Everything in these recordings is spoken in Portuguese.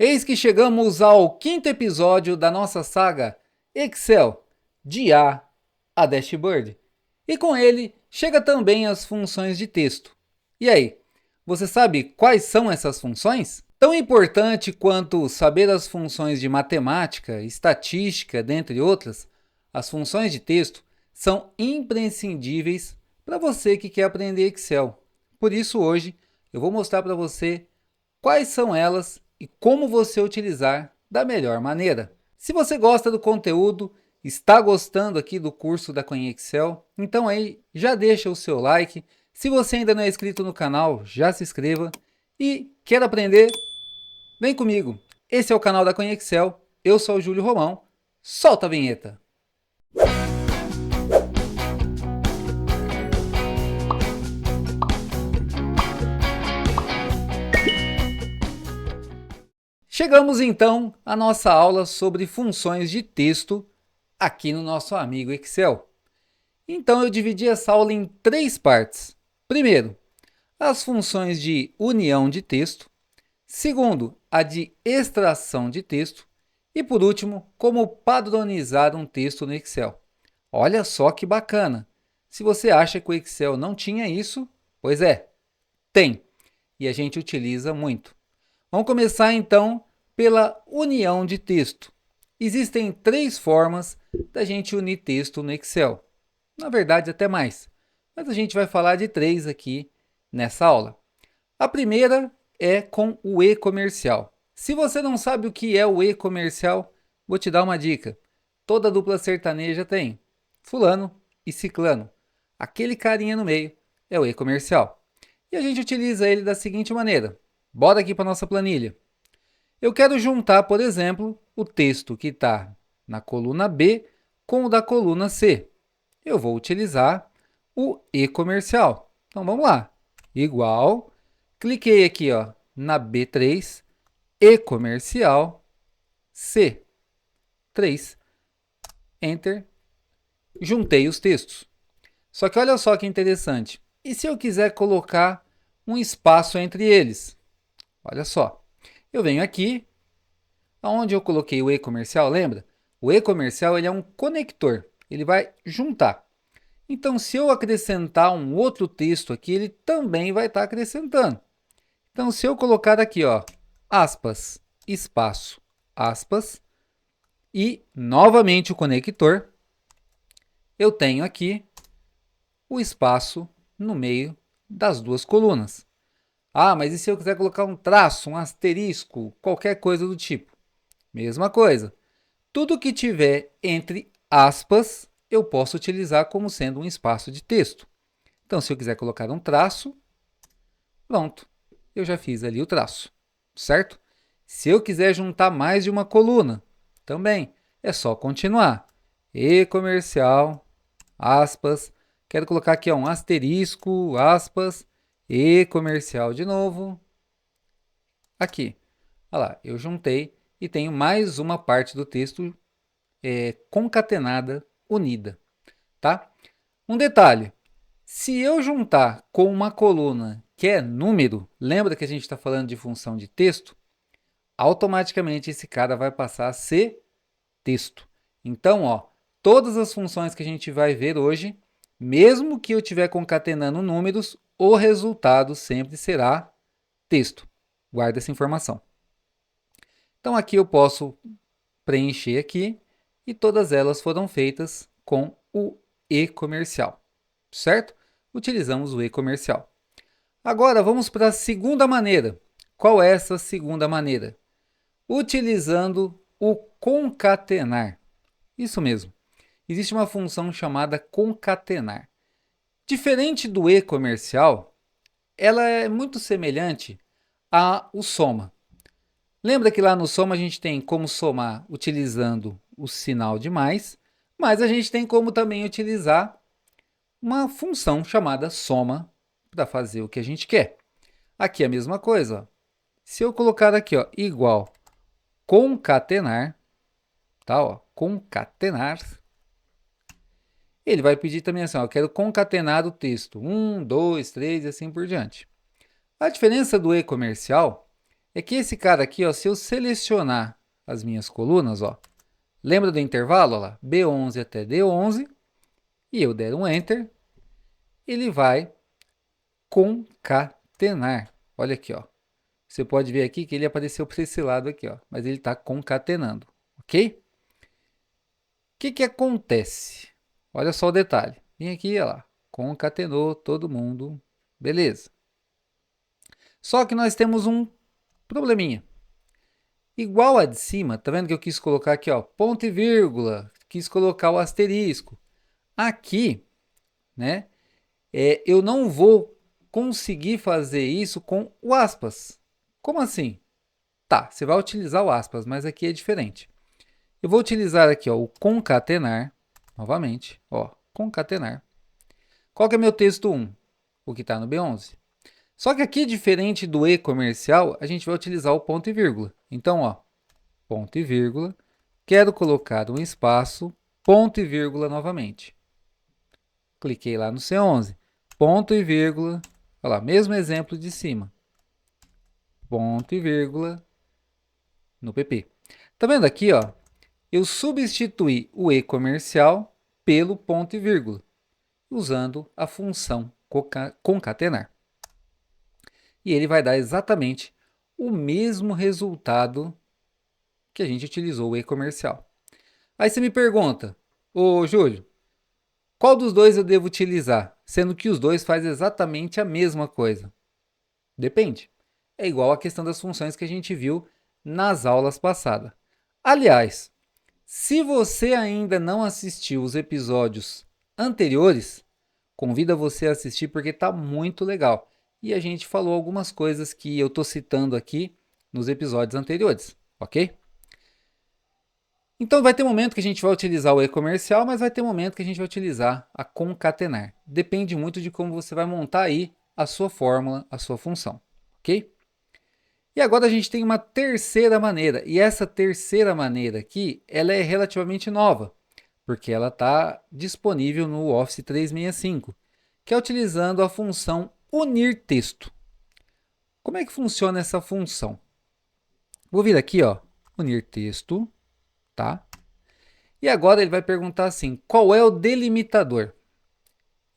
Eis que chegamos ao quinto episódio da nossa saga Excel, de A a Dashboard. E com ele chega também as funções de texto. E aí, você sabe quais são essas funções? Tão importante quanto saber as funções de matemática, estatística, dentre outras, as funções de texto são imprescindíveis para você que quer aprender Excel. Por isso hoje eu vou mostrar para você quais são elas e como você utilizar da melhor maneira. Se você gosta do conteúdo, está gostando aqui do curso da Cunha Excel, então aí já deixa o seu like. Se você ainda não é inscrito no canal, já se inscreva. E quer aprender? Vem comigo. Esse é o canal da Cunha Excel. Eu sou o Júlio Romão. Solta a vinheta. Chegamos então à nossa aula sobre funções de texto aqui no nosso amigo Excel. Então eu dividi essa aula em três partes. Primeiro, as funções de união de texto. Segundo, a de extração de texto. E por último, como padronizar um texto no Excel. Olha só que bacana! Se você acha que o Excel não tinha isso, pois é, tem. E a gente utiliza muito. Vamos começar então pela união de texto. Existem três formas da gente unir texto no Excel. Na verdade, até mais. Mas a gente vai falar de três aqui nessa aula. A primeira é com o e-comercial. Se você não sabe o que é o e-comercial, vou te dar uma dica. Toda dupla sertaneja tem fulano e ciclano. Aquele carinha no meio é o e-comercial. E a gente utiliza ele da seguinte maneira. Bora aqui para a nossa planilha. Eu quero juntar, por exemplo, o texto que está na coluna B com o da coluna C. Eu vou utilizar o e-comercial. Então vamos lá. Igual, cliquei aqui na B3, e-comercial, C3, Enter, juntei os textos. Só que olha só que interessante. E se eu quiser colocar um espaço entre eles? Olha só. Eu venho aqui, onde eu coloquei o e-comercial, lembra? O e-comercial ele é um conector, ele vai juntar. Então, se eu acrescentar um outro texto aqui, ele também vai estar acrescentando. Então, se eu colocar aqui, aspas, espaço, aspas, e novamente o conector, eu tenho aqui o espaço no meio das duas colunas. Ah, mas e se eu quiser colocar um traço, um asterisco, qualquer coisa do tipo? Mesma coisa. Tudo que tiver entre aspas, eu posso utilizar como sendo um espaço de texto. Então, se eu quiser colocar um traço, pronto, eu já fiz ali o traço, certo? Se eu quiser juntar mais de uma coluna, também é só continuar. E-comercial, aspas, quero colocar aqui um asterisco, aspas, e-comercial de novo, aqui. Olha lá, eu juntei e tenho mais uma parte do texto concatenada, unida, tá? Um detalhe, se eu juntar com uma coluna que é número, lembra que a gente está falando de função de texto? Automaticamente esse cara vai passar a ser texto. Então, todas as funções que a gente vai ver hoje, mesmo que eu estiver concatenando números, o resultado sempre será texto. Guarda essa informação. Então, aqui eu posso preencher aqui e todas elas foram feitas com o e-comercial, certo? Utilizamos o e-comercial. Agora, vamos para a segunda maneira. Qual é essa segunda maneira? Utilizando o concatenar. Isso mesmo. Existe uma função chamada concatenar. Diferente do e-comercial, ela é muito semelhante ao soma. Lembra que lá no soma a gente tem como somar utilizando o sinal de mais, mas a gente tem como também utilizar uma função chamada soma para fazer o que a gente quer. Aqui é a mesma coisa. Se eu colocar aqui igual concatenar, tá? Concatenar, ele vai pedir também assim, eu quero concatenar o texto. 1, 2, 3 e assim por diante. A diferença do e-comercial é que esse cara aqui, ó, se eu selecionar as minhas colunas, ó, lembra do intervalo, ó lá, B11 até D11, e eu der um Enter, ele vai concatenar. Olha aqui, ó. Você pode ver aqui que ele apareceu para esse lado aqui, ó, mas ele está concatenando, ok? O que acontece? Olha só o detalhe. Vem aqui, olha lá, concatenou todo mundo, beleza. Só que nós temos um probleminha. Igual a de cima, tá vendo que eu quis colocar aqui, ó, ponto e vírgula, quis colocar o asterisco. Aqui, né, eu não vou conseguir fazer isso com o aspas. Como assim? Tá, você vai utilizar o aspas, mas aqui é diferente. Eu vou utilizar aqui, ó, o concatenar, novamente, ó, concatenar. Qual que é meu texto 1? O que está no B11. Só que aqui, diferente do E comercial, a gente vai utilizar o ponto e vírgula. Então, ó, ponto e vírgula, quero colocar um espaço, ponto e vírgula novamente. Cliquei lá no C11, ponto e vírgula, olha lá, mesmo exemplo de cima. Ponto e vírgula no PP. Tá vendo aqui, ó? Eu substituí o E comercial pelo ponto e vírgula, usando a função concatenar. E ele vai dar exatamente o mesmo resultado que a gente utilizou o E comercial. Aí você me pergunta, ô Júlio, qual dos dois eu devo utilizar? Sendo que os dois fazem exatamente a mesma coisa. Depende. É igual a questão das funções que a gente viu nas aulas passadas. Aliás, se você ainda não assistiu os episódios anteriores, convido você a assistir porque está muito legal. E a gente falou algumas coisas que eu estou citando aqui nos episódios anteriores, ok? Então vai ter momento que a gente vai utilizar o e-comercial, mas vai ter momento que a gente vai utilizar a concatenar. Depende muito de como você vai montar aí a sua fórmula, a sua função, ok? E agora a gente tem uma terceira maneira, e essa terceira maneira aqui, ela é relativamente nova, porque ela está disponível no Office 365, que é utilizando a função unir texto. Como é que funciona essa função? Vou vir aqui, ó, unir texto, tá? E agora ele vai perguntar assim, qual é o delimitador?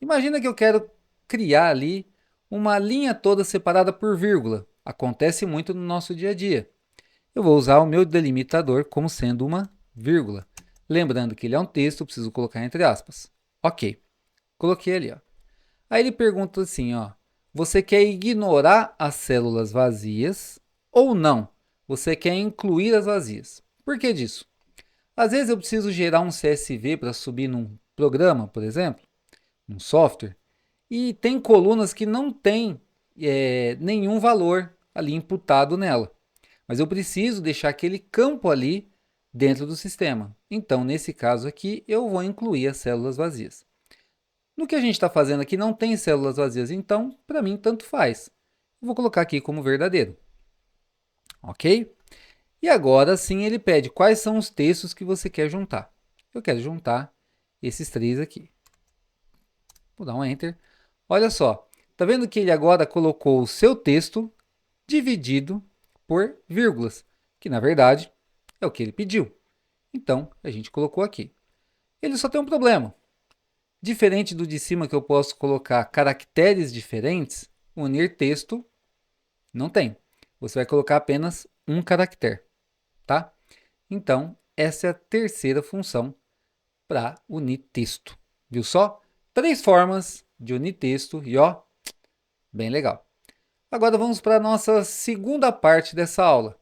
Imagina que eu quero criar ali uma linha toda separada por vírgula. Acontece muito no nosso dia a dia. Eu vou usar o meu delimitador como sendo uma vírgula. Lembrando que ele é um texto, eu preciso colocar entre aspas. Ok, coloquei ali, ó. Aí ele pergunta assim, ó, você quer ignorar as células vazias ou não? Você quer incluir as vazias? Por que disso? Às vezes eu preciso gerar um CSV para subir num programa, por exemplo, num software, e tem colunas que não tem nenhum valor ali imputado nela. Mas eu preciso deixar aquele campo ali dentro do sistema. Então, nesse caso aqui, eu vou incluir as células vazias. No que a gente está fazendo aqui não tem células vazias, então, para mim, tanto faz. Eu vou colocar aqui como verdadeiro. Ok? E agora sim ele pede quais são os textos que você quer juntar. Eu quero juntar esses três aqui. Vou dar um Enter. Olha só, tá vendo que ele agora colocou o seu texto dividido por vírgulas, que na verdade é o que ele pediu. Então, a gente colocou aqui. Ele só tem um problema. Diferente do de cima que eu posso colocar caracteres diferentes, unir texto não tem. Você vai colocar apenas um caractere, tá? Então, essa é a terceira função para unir texto. Viu só? 3 formas de unir texto e ó, bem legal. Agora vamos para a nossa segunda parte dessa aula,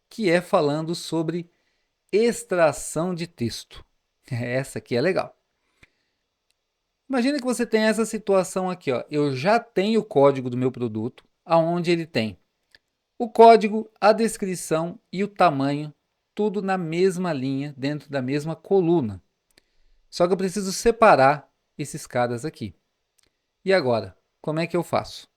que é falando sobre extração de texto. Essa aqui é legal. Imagina que você tem essa situação aqui, ó. Eu já tenho o código do meu produto, aonde ele tem o código, a descrição e o tamanho, tudo na mesma linha, dentro da mesma coluna. Só que eu preciso separar esses caras aqui. E agora, como é que eu faço?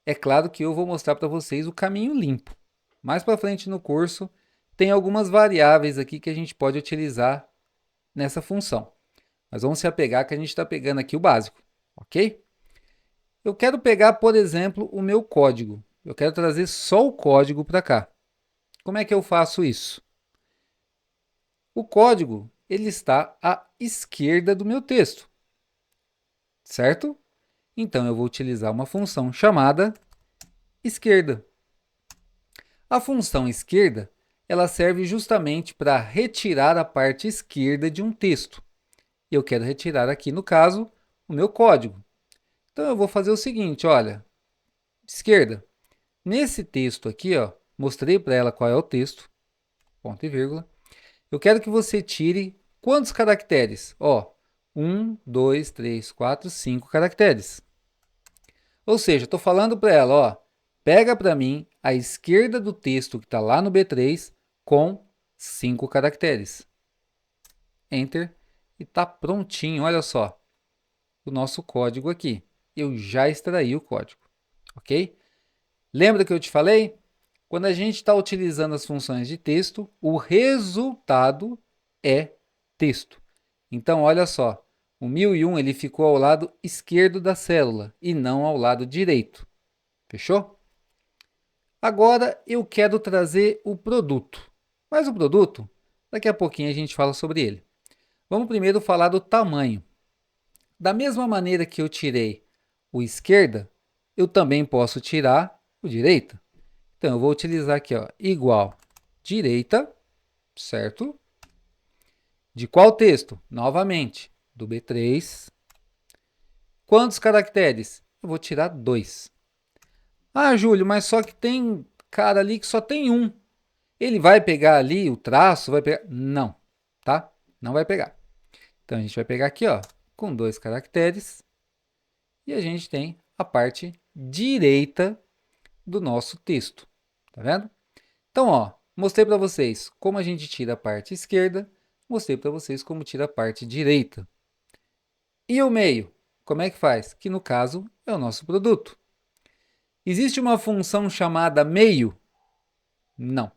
É claro que eu vou mostrar para vocês o caminho limpo. Mais para frente no curso, tem algumas variáveis aqui que a gente pode utilizar nessa função. Mas vamos se apegar que a gente está pegando aqui o básico, ok? Eu quero pegar, por exemplo, o meu código. Eu quero trazer só o código para cá. Como é que eu faço isso? O código ele está à esquerda do meu texto, certo? Então, eu vou utilizar uma função chamada esquerda. A função esquerda ela serve justamente para retirar a parte esquerda de um texto. Eu quero retirar aqui, no caso, o meu código. Então, eu vou fazer o seguinte, olha, esquerda, nesse texto aqui, ó, mostrei para ela qual é o texto, ponto e vírgula. Eu quero que você tire quantos caracteres? Ó, 1, 2, 3, 4, 5 caracteres. Ou seja, estou falando para ela, ó, pega para mim a esquerda do texto que está lá no B3 com 5 caracteres. Enter e está prontinho, olha só, o nosso código aqui. Eu já extraí o código, ok? Lembra que eu te falei? Quando a gente está utilizando as funções de texto, o resultado é texto. Então, olha só, o 1001 ele ficou ao lado esquerdo da célula e não ao lado direito. Fechou? Agora eu quero trazer o produto. Mas o produto, daqui a pouquinho a gente fala sobre ele. Vamos primeiro falar do tamanho. Da mesma maneira que eu tirei o esquerda, eu também posso tirar o direita. Então, eu vou utilizar aqui, ó, igual direita, certo? De qual texto? Novamente, do B3. Quantos caracteres? Eu vou tirar 2. Ah, Júlio, mas só que tem cara ali que só tem um. Ele vai pegar ali o traço? Vai pegar? Não, tá? Não vai pegar. Então, a gente vai pegar aqui, ó, com 2 caracteres. E a gente tem a parte direita do nosso texto. Tá vendo? Então, ó, mostrei para vocês como a gente tira a parte esquerda, mostrei para vocês como tira a parte direita. E o meio? Como é que faz? Que no caso é o nosso produto. Existe uma função chamada meio? Não.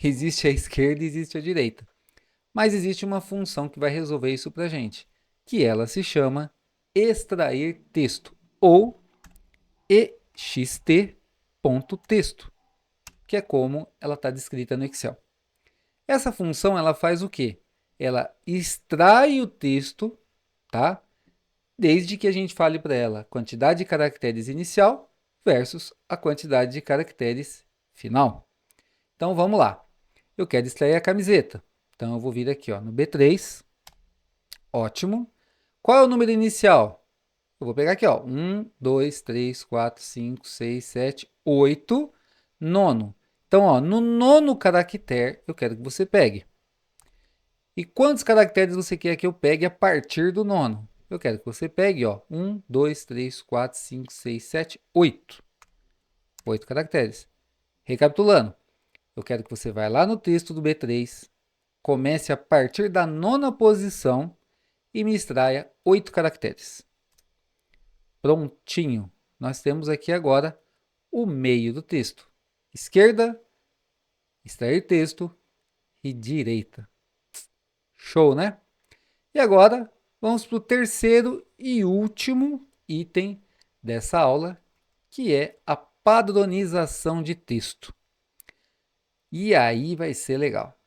Existe a esquerda e existe a direita. Mas existe uma função que vai resolver isso para a gente, que ela se chama extrair texto, ou ext.texto, que é como ela está descrita no Excel. Essa função ela faz o quê? Ela extrai o texto, tá? Desde que a gente fale para ela a quantidade de caracteres inicial versus a quantidade de caracteres final. Então vamos lá. Eu quero extrair a camiseta. Então eu vou vir aqui, ó, no B3. Ótimo. Qual é o número inicial? Eu vou pegar aqui, ó, 1, 2, 3, 4, 5, 6, 7, 8, nono. Então, ó, no nono caractere, eu quero que você pegue. E quantos caracteres você quer que eu pegue a partir do nono? Eu quero que você pegue, ó, 1, 2, 3, 4, 5, 6, 7, 8. 8 caracteres. Recapitulando, eu quero que você vá lá no texto do B3, comece a partir da nona posição e me extraia 8 caracteres. Prontinho. Nós temos aqui agora o meio do texto. Esquerda, extrair texto e direita. Show, né? E agora, vamos para o terceiro e último item dessa aula, que é a padronização de texto. E aí vai ser legal.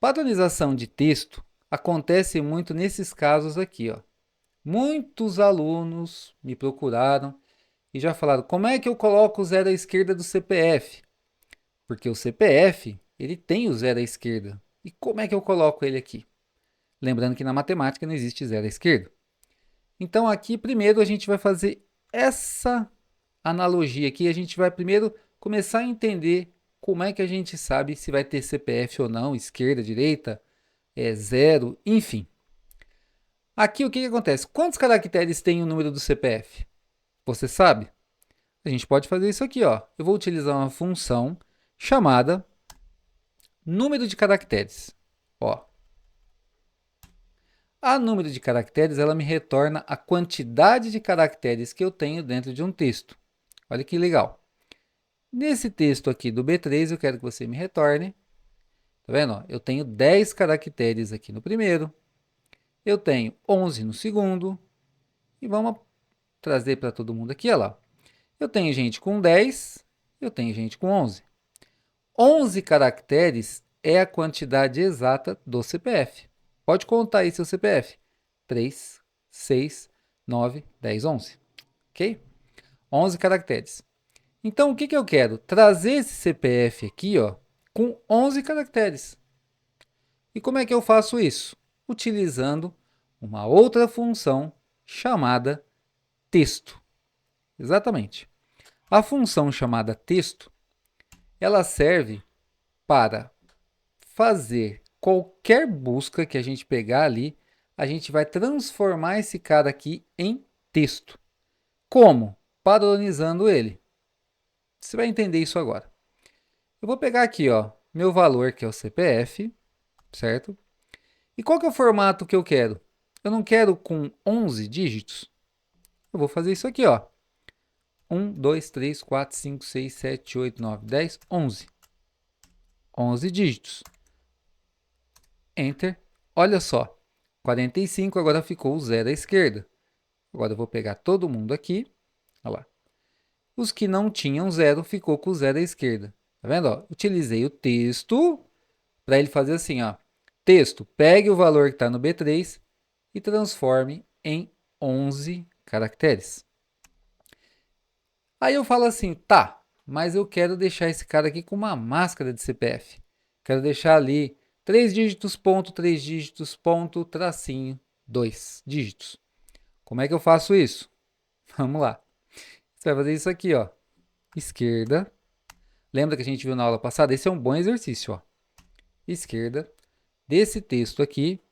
Padronização de texto acontece muito nesses casos aqui, ó. Muitos alunos me procuraram e já falaram, como é que eu coloco o zero à esquerda do CPF? Porque o CPF, ele tem o zero à esquerda. E como é que eu coloco ele aqui? Lembrando que na matemática não existe zero à esquerda. Então, aqui, primeiro, a gente vai fazer essa analogia aqui. A gente vai primeiro começar a entender como é que a gente sabe se vai ter CPF ou não, esquerda, direita, zero, enfim. Aqui, o que acontece? Quantos caracteres tem o número do CPF? Você sabe? A gente pode fazer isso aqui, ó. Eu vou utilizar uma função chamada número de caracteres. Ó, a número de caracteres, ela me retorna a quantidade de caracteres que eu tenho dentro de um texto. Olha que legal. Nesse texto aqui do B3, eu quero que você me retorne. Tá vendo? Ó, eu tenho 10 caracteres aqui no primeiro. Eu tenho 11 no segundo. E vamos trazer para todo mundo aqui, ó lá. Eu tenho gente com 10 Eu tenho gente com 11. 11 caracteres é a quantidade exata do CPF. Pode contar aí seu CPF. 3, 6, 9, 10, 11. Ok? 11 caracteres. Então, o que eu quero? Trazer esse CPF aqui, ó, com 11 caracteres. E como é que eu faço isso? Utilizando uma outra função chamada texto. Exatamente. A função chamada texto, ela serve para fazer qualquer busca que a gente pegar ali, a gente vai transformar esse cara aqui em texto. Como? Padronizando ele. Você vai entender isso agora. Eu vou pegar aqui, ó, meu valor, que é o CPF, certo? E qual que é o formato que eu quero? Eu não quero com 11 dígitos. Eu vou fazer isso aqui, ó. 1, 2, 3, 4, 5, 6, 7, 8, 9, 10, 11. 11 dígitos. Enter. Olha só. 45 agora ficou o zero à esquerda. Agora eu vou pegar todo mundo aqui. Olha lá. Os que não tinham zero ficou com o zero à esquerda. Tá vendo? Ó? Utilizei o texto para ele fazer assim, ó. Texto, pegue o valor que está no B3 e transforme em 11 caracteres. Aí eu falo assim, tá, mas eu quero deixar esse cara aqui com uma máscara de CPF. Quero deixar ali 3 dígitos, ponto, 3 dígitos, ponto, tracinho, 2 dígitos. Como é que eu faço isso? Vamos lá. Você vai fazer isso aqui, ó. Esquerda. Lembra que a gente viu na aula passada? Esse é um bom exercício, ó. Esquerda. Desse texto aqui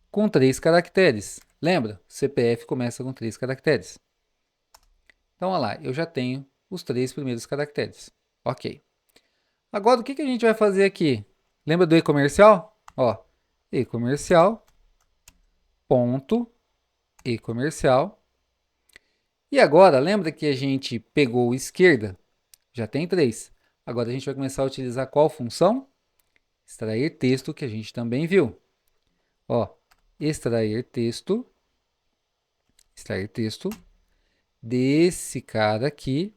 com 3 caracteres. Lembra? CPF começa com 3 caracteres. Então, olha lá, eu já tenho os 3 primeiros caracteres. Ok. Agora, o que a gente vai fazer aqui? Lembra do e-comercial? Ó, e-comercial, ponto, e-comercial. E agora, lembra que a gente pegou esquerda? Já tem 3. Agora, a gente vai começar a utilizar qual função? Extrair texto, que a gente também viu. Ó, extrair texto desse cara aqui.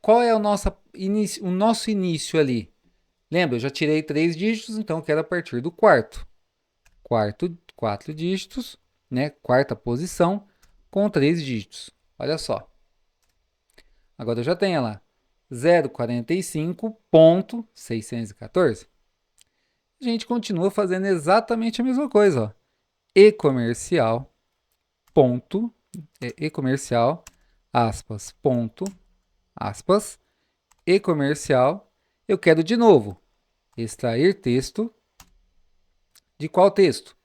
Qual é o nosso início ali? Lembra, eu já tirei 3 dígitos, então eu quero a partir do quarto. 4 dígitos, né? Quarta posição, com 3 dígitos. Olha só. Agora eu já tenho lá 0,45.614. A gente continua fazendo exatamente a mesma coisa, ó. E-comercial, ponto, e-comercial, aspas, ponto, aspas, e-comercial. Eu quero de novo extrair texto. De qual texto?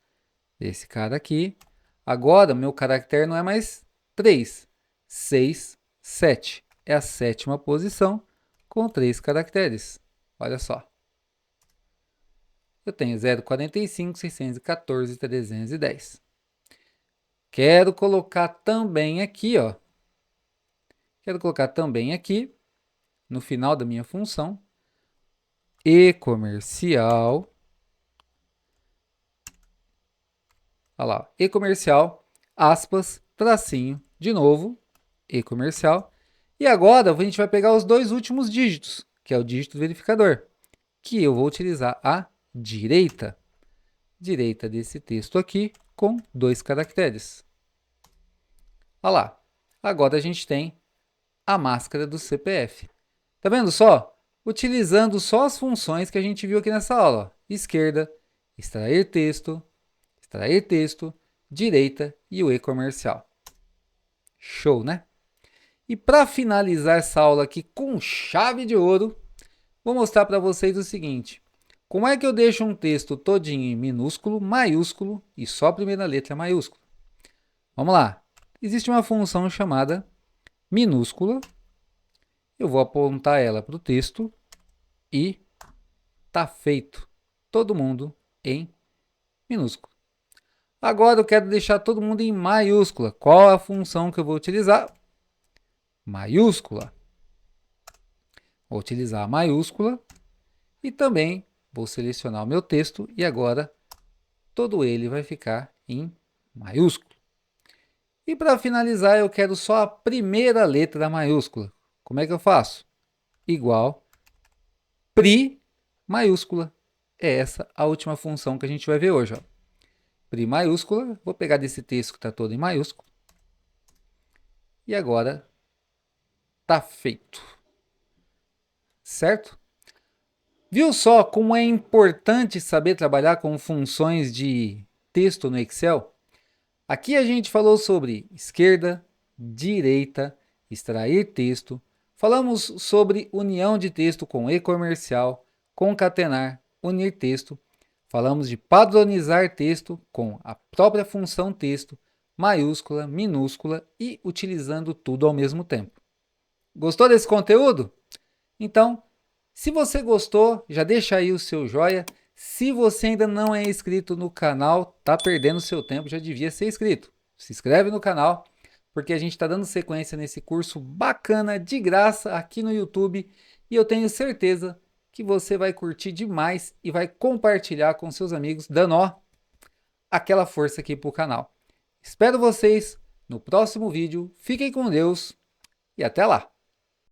Esse cara aqui. Agora, meu caractere não é mais 3, 6, 7. É a 7ª posição com 3 caracteres. Olha só. Eu tenho 0,45, 614, 310. Quero colocar também aqui, ó. Quero colocar também aqui, no final da minha função, e-comercial. Olha lá, e-comercial, aspas, tracinho, de novo, e-comercial. E agora a gente vai pegar os 2 últimos dígitos, que é o dígito verificador, que eu vou utilizar a direita desse texto aqui, com 2 caracteres. Olha lá, agora a gente tem a máscara do CPF. Tá vendo só? Utilizando só as funções que a gente viu aqui nessa aula. Ó. Esquerda, extrair texto, direita e o e-comercial. Show, né? E para finalizar essa aula aqui com chave de ouro, vou mostrar para vocês o seguinte. Como é que eu deixo um texto todinho em minúsculo, maiúsculo e só a primeira letra maiúscula? Vamos lá. Existe uma função chamada minúscula. Eu vou apontar ela para o texto e tá feito. Todo mundo em minúsculo. Agora eu quero deixar todo mundo em maiúscula. Qual é a função que eu vou utilizar? Maiúscula. Vou utilizar a maiúscula e também vou selecionar o meu texto e agora todo ele vai ficar em maiúsculo. E para finalizar, eu quero só a primeira letra da maiúscula. Como é que eu faço? Igual pri maiúscula. É essa a última função que a gente vai ver hoje. Ó. Pri maiúscula, vou pegar desse texto que está todo em maiúsculo. E agora tá feito. Certo? Viu só como é importante saber trabalhar com funções de texto no Excel? Aqui a gente falou sobre esquerda, direita, extrair texto. Falamos sobre união de texto com e-comercial, concatenar, unir texto. Falamos de padronizar texto com a própria função texto, maiúscula, minúscula e utilizando tudo ao mesmo tempo. Gostou desse conteúdo? Então, se você gostou, já deixa aí o seu joia. Se você ainda não é inscrito no canal, tá perdendo seu tempo, já devia ser inscrito. Se inscreve no canal, porque a gente está dando sequência nesse curso bacana, de graça, aqui no YouTube. E eu tenho certeza que você vai curtir demais e vai compartilhar com seus amigos, dando aquela força aqui pro canal. Espero vocês no próximo vídeo. Fiquem com Deus e até lá!